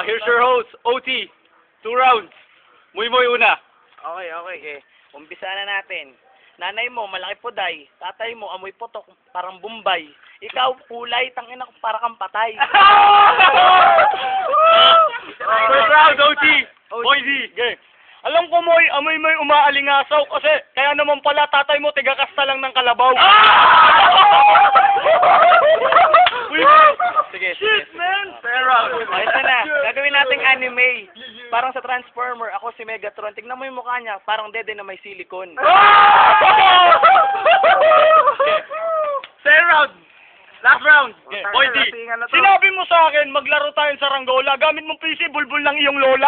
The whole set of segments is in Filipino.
Here's your host, OT. 2 rounds. Muy una. Okay, okay. Umpisa na natin. Nanay mo, malaki puday. Tatay mo, amoy putok, parang Bombay. Ikaw, kulay, tangina ko, para kang patay. First round, OT. Boy D. Okay. Alam ko, Moy, amoy mo'y umaalingasaw kasi kaya naman pala tatay mo tigakasta lang ng kalabaw. Sige, Shit, man! Fair round. Okay, ito na. Gagawin nating anime. Parang sa Transformer, ako si Megatron. Tignan mo yung mukha niya, parang dede na may silicone. Third round. Last round. Boy D. Sinabi mo sa akin, maglaro tayo sa Ranggola. Gamit mong PC, bulbul ng iyong lola.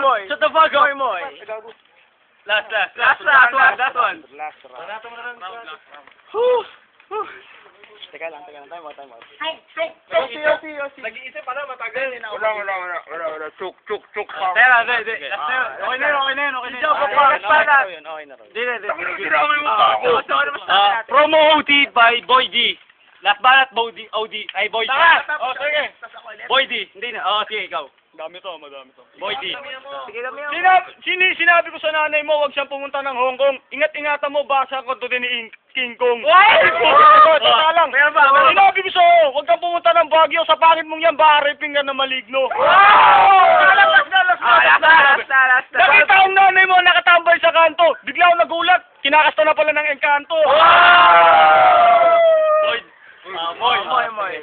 Moy. Shut the fuck up. Moy. Last one. Teka lang. Time out. Nag-iisip para matagal. Wala. Chuk. Tera, okay na yun. Okay na rin. Sinamay mo pa ako. Promo OT by Boy D. Last ballot, Boy D. Ay, Boy D. Sige. Boy D. Hindi na. Sige, ikaw. Madami to. Boy D. Sige kami yung... Sinabi ko sa nanay mo, huwag siyang pumunta ng Hong Kong. Ingat-ingatan mo, basa ko to din ni King Kong. Lang. Sinabi ko sa'yo, huwag kang pumunta ng Baguio. Sa pangit mong yan, bariping ka na maligno. Last. Nakita ang nanay mo nakatambay sa kanto. Bigla ako nagulat. Kinakasta na pala ng engkanto. Moy.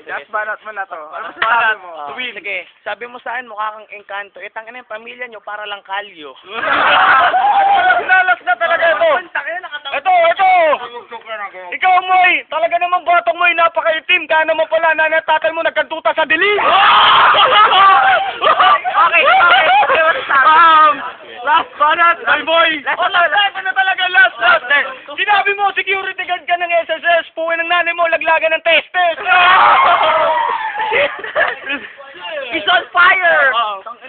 Last banat mo na to. Ano masasabi mo? Sige, sabi mo sa akin, mukha kang engkanto. Tangina yung pamilya nyo, para lang kalyo. Lalas na talaga ito. Ito. Ikaw, Moy. Talaga naman batong Moy, napaka-itim. Kaya naman pala, nanay at tatay mo nagkantuta sa dilim. Okay. Last banat. Ay, Boy. Last na talaga, last. Sinabi mo, security guard ka ng SSS. Puwi ng nanay mo, laglagan ng testes. He's on fire!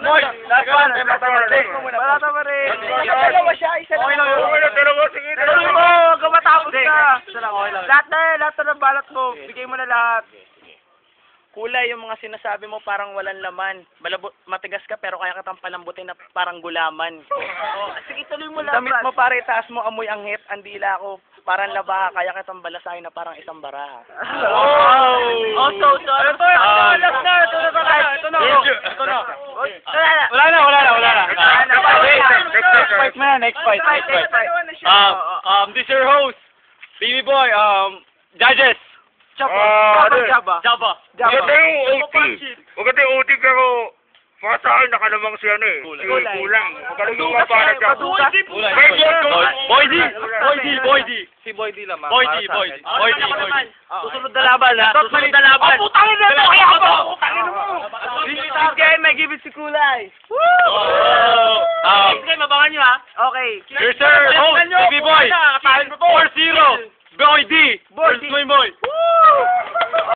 Moy, last one. Balata pa rin. Dalawa siya, isa lang. Sige. Dalawa mo, hanggang matapos ka. Lahat na ng balat mo. Bigay mo na lahat. Kulay yung mga sinasabi mo parang walang laman. Matigas ka pero kaya kitang palambutin na parang gulaman. Sige, tuloy mo lang. Damit mo pare, taas mo amoy anghit. Andila ako parang labaha. Kaya kitang balasahin na parang isang baraha. Last na. Ito na. Wala na. Next fight. This is your host, Baby Boy. Judges. Jabba. Maganda yung OT pero para sa akin nakalamang siya na eh. Kulang. Magaling yung mga para siya. Boy D. Si Boy D naman. Boy D. Susunod na laban ha. Susunod na laban. Putangin na ito! Kaya ako! Putangin mo! This game, may give it si Kulay. Sige, mabangan nyo ha. Okay. Here's your host, Baby Boy. 4-0. Boy D. Boy.